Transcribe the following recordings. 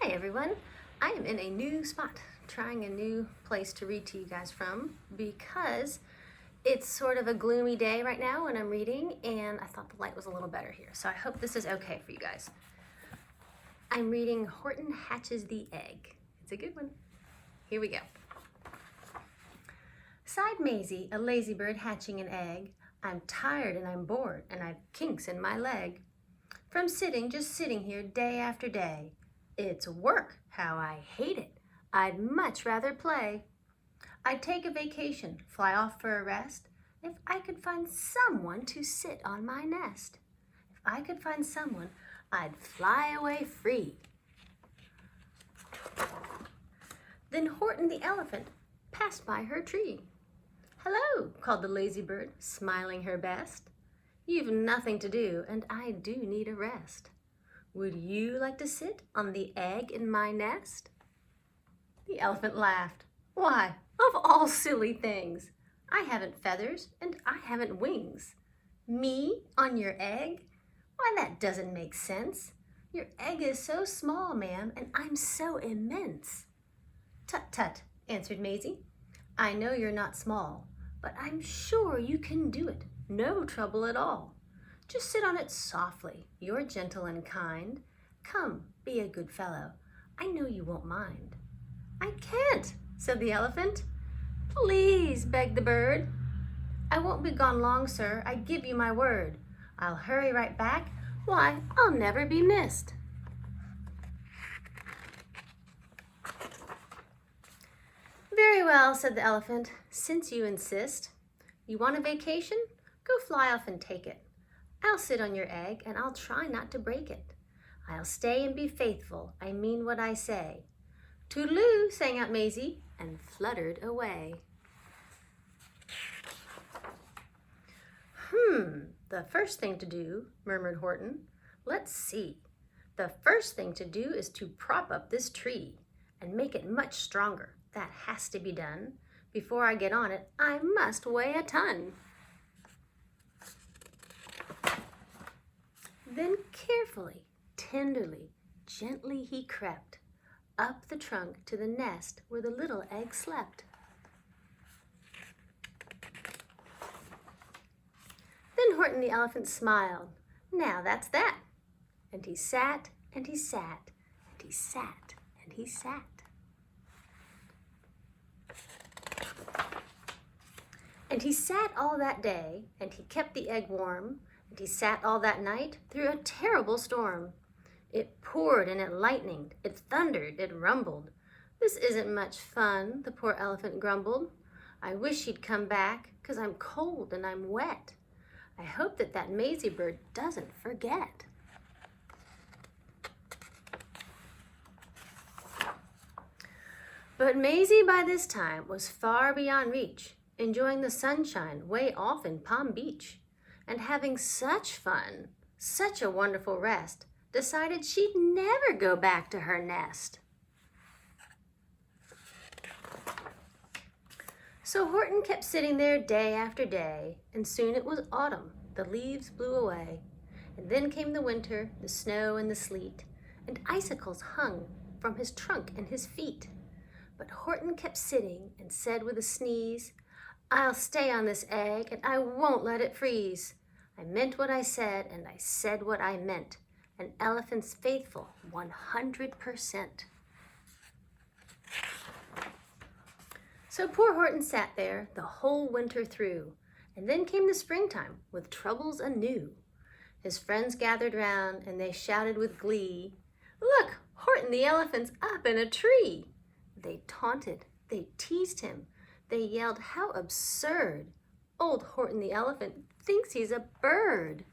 Hi everyone, I am in a new spot, trying a new place to read to you guys from because it's sort of a gloomy day right now when I'm reading and I thought the light was a little better here. So I hope this is okay for you guys. I'm reading Horton Hatches the Egg. It's a good one. Here we go. Sighed Maisie, a lazy bird hatching an egg. I'm tired and I'm bored and I've kinks in my leg. From just sitting here day after day. It's work, how I hate it. I'd much rather play. I'd take a vacation, fly off for a rest, if I could find someone to sit on my nest. If I could find someone, I'd fly away free. Then Horton the elephant passed by her tree. Hello, called the lazy bird, smiling her best. You've nothing to do, and I do need a rest. Would you like to sit on the egg in my nest? The elephant laughed. Why, of all silly things, I haven't feathers and I haven't wings. Me on your egg? Why, that doesn't make sense. Your egg is so small, ma'am, and I'm so immense. Tut, tut, answered Maisie. I know you're not small, but I'm sure you can do it. No trouble at all. Just sit on it softly. You're gentle and kind. Come, be a good fellow. I know you won't mind. I can't, said the elephant. Please, begged the bird. I won't be gone long, sir. I give you my word. I'll hurry right back. Why, I'll never be missed. Very well, said the elephant, since you insist. You want a vacation? Go fly off and take it. I'll sit on your egg and I'll try not to break it. I'll stay and be faithful, I mean what I say. Toodaloo, sang out Maisie and fluttered away. The first thing to do, murmured Horton. Let's see. The first thing to do is to prop up this tree and make it much stronger. That has to be done. Before I get on it, I must weigh a ton. Then carefully, tenderly, gently he crept up the trunk to the nest where the little egg slept. Then Horton the elephant smiled. Now that's that. And he sat, and he sat, and he sat, and he sat. And he sat all that day, and he kept the egg warm, and he sat all that night through a terrible storm. It poured and it lightened, it thundered, it rumbled. This isn't much fun, the poor elephant grumbled. I wish he'd come back, 'cause I'm cold and I'm wet. I hope that Maisie bird doesn't forget. But Maisie by this time was far beyond reach, enjoying the sunshine way off in Palm Beach, and having such fun, such a wonderful rest, decided she'd never go back to her nest. So Horton kept sitting there day after day, and soon it was autumn. The leaves blew away, and then came the winter, the snow and the sleet, and icicles hung from his trunk and his feet. But Horton kept sitting and said with a sneeze, I'll stay on this egg and I won't let it freeze. I meant what I said and I said what I meant. An elephant's faithful 100%. So poor Horton sat there the whole winter through, and then came the springtime with troubles anew. His friends gathered round and they shouted with glee, Look, Horton the elephant's up in a tree. They taunted, they teased him, they yelled, how absurd. Old Horton the elephant thinks he's a bird.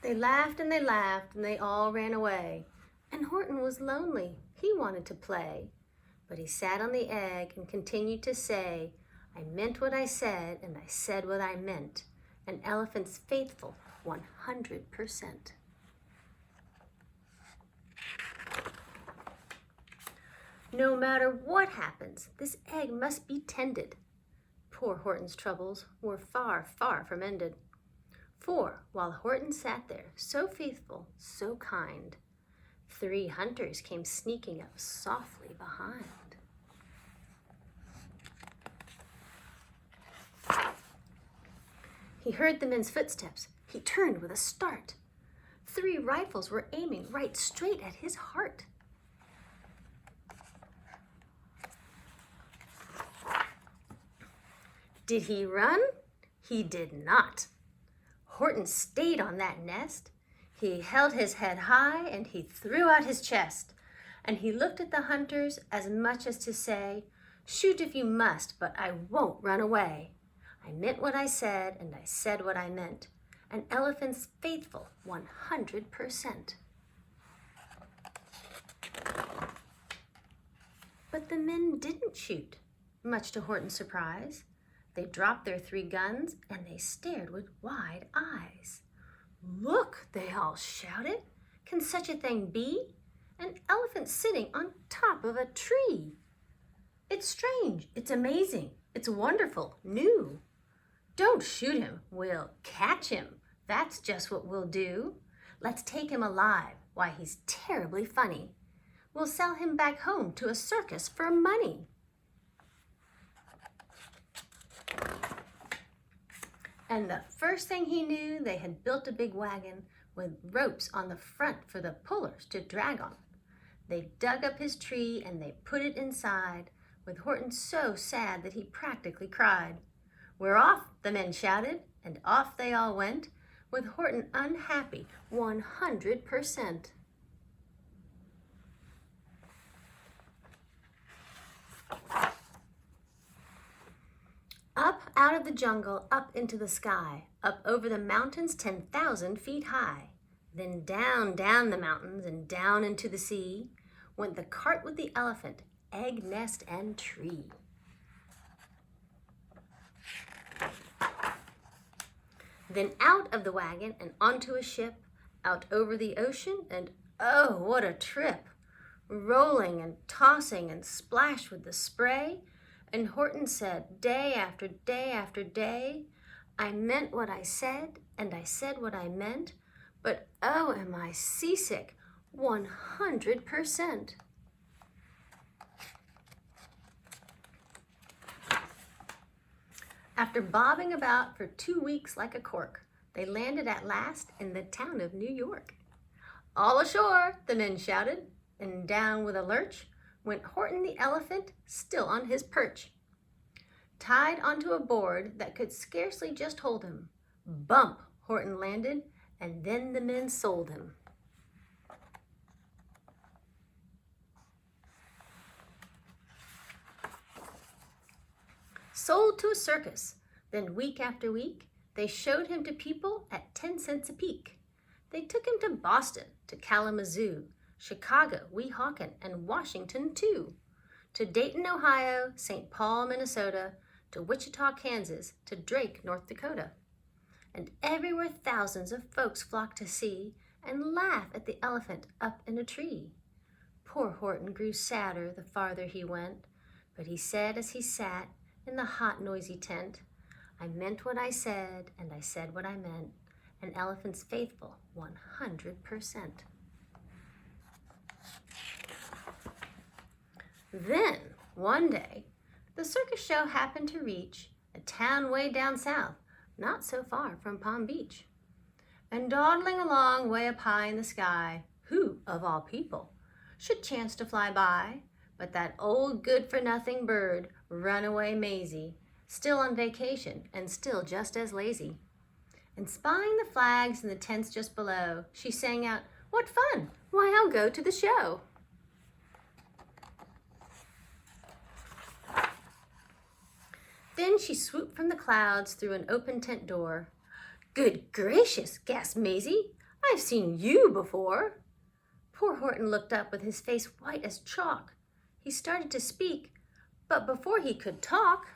They laughed and they all ran away. And Horton was lonely. He wanted to play. But he sat on the egg and continued to say, I meant what I said and I said what I meant. An elephant's faithful 100%. No matter what happens, this egg must be tended. Poor Horton's troubles were far, far from ended. For while Horton sat there, so faithful, so kind, 3 hunters came sneaking up softly behind. He heard the men's footsteps. He turned with a start. 3 rifles were aiming right straight at his heart. Did he run? He did not. Horton stayed on that nest. He held his head high and he threw out his chest. And he looked at the hunters as much as to say, "Shoot if you must, but I won't run away. I meant what I said and I said what I meant. An elephant's faithful 100%. But the men didn't shoot, much to Horton's surprise. They dropped their 3 guns and they stared with wide eyes. "Look," they all shouted. "Can such a thing be? An elephant sitting on top of a tree. It's strange, it's amazing, it's wonderful, new. Don't shoot him, we'll catch him. That's just what we'll do. Let's take him alive. Why, he's terribly funny. We'll sell him back home to a circus for money." And the first thing he knew, they had built a big wagon with ropes on the front for the pullers to drag on. They dug up his tree and they put it inside, with Horton so sad that he practically cried. "We're off," the men shouted, and off they all went, with Horton unhappy 100%. Up out of the jungle, up into the sky, up over the mountains 10,000 feet high. Then down, down the mountains and down into the sea went the cart with the elephant, egg, nest, and tree. Then out of the wagon and onto a ship, out over the ocean, and oh, what a trip! Rolling and tossing and splashed with the spray. And Horton said, day after day after day, "I meant what I said, and I said what I meant, but oh, am I seasick 100%. After bobbing about for 2 weeks like a cork, they landed at last in the town of New York. "All ashore," the men shouted, and down with a lurch went Horton the elephant, still on his perch. Tied onto a board that could scarcely just hold him. Bump, Horton landed, and then the men sold him. Sold to a circus. Then week after week, they showed him to people at 10 cents a peek. They took him to Boston, to Kalamazoo, Chicago, Weehawken, and Washington too. To Dayton, Ohio, St. Paul, Minnesota, to Wichita, Kansas, to Drake, North Dakota. And everywhere thousands of folks flocked to see and laugh at the elephant up in a tree. Poor Horton grew sadder the farther he went, but he said as he sat in the hot, noisy tent, "I meant what I said, and I said what I meant. An elephant's faithful 100%. Then, one day, the circus show happened to reach a town way down south, not so far from Palm Beach. And dawdling along way up high in the sky, who, of all people, should chance to fly by but that old good-for-nothing bird, Runaway Maisie, still on vacation and still just as lazy. And spying the flags in the tents just below, she sang out, "What fun! Why, I'll go to the show." Then she swooped from the clouds through an open tent door. "Good gracious," gasped Maisie, "I've seen you before." Poor Horton looked up with his face white as chalk. He started to speak, but before he could talk,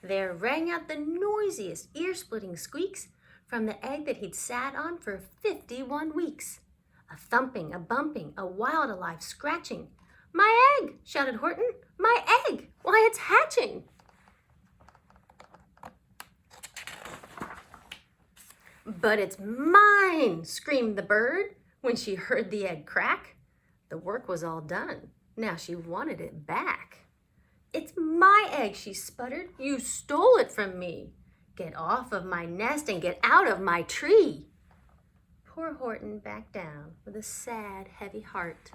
there rang out the noisiest, ear-splitting squeaks from the egg that he'd sat on for 51 weeks. A thumping, a bumping, a wild, alive scratching. "My egg!" shouted Horton. "My egg! Why, it's hatching!" "But it's mine!" screamed the bird when she heard the egg crack. The work was all done. Now she wanted it back. "It's my egg," she sputtered. "You stole it from me. Get off of my nest and get out of my tree." Poor Horton backed down with a sad, heavy heart.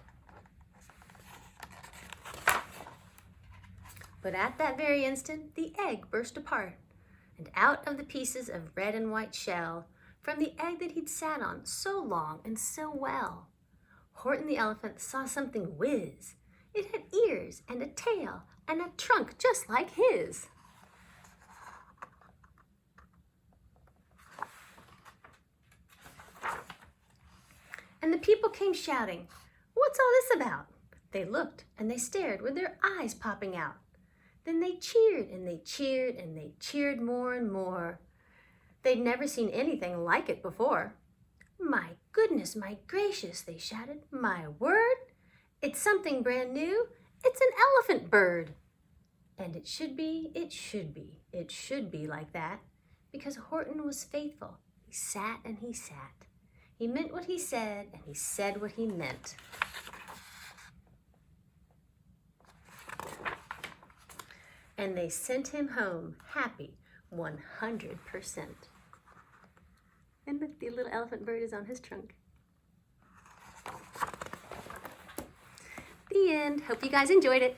But at that very instant, the egg burst apart, and out of the pieces of red and white shell, from the egg that he'd sat on so long and so well, Horton the elephant saw something whiz. It had ears and a tail and a trunk just like his. And the people came shouting, "What's all this about?" They looked and they stared with their eyes popping out. Then they cheered and they cheered and they cheered more and more. They'd never seen anything like it before. "My goodness, my gracious," they shouted. "My word! It's something brand new. It's an elephant bird." And it should be like that, because Horton was faithful. He sat and he sat. He meant what he said, and he said what he meant. And they sent him home happy 100%. And look, the little elephant bird is on his trunk. The end. Hope you guys enjoyed it.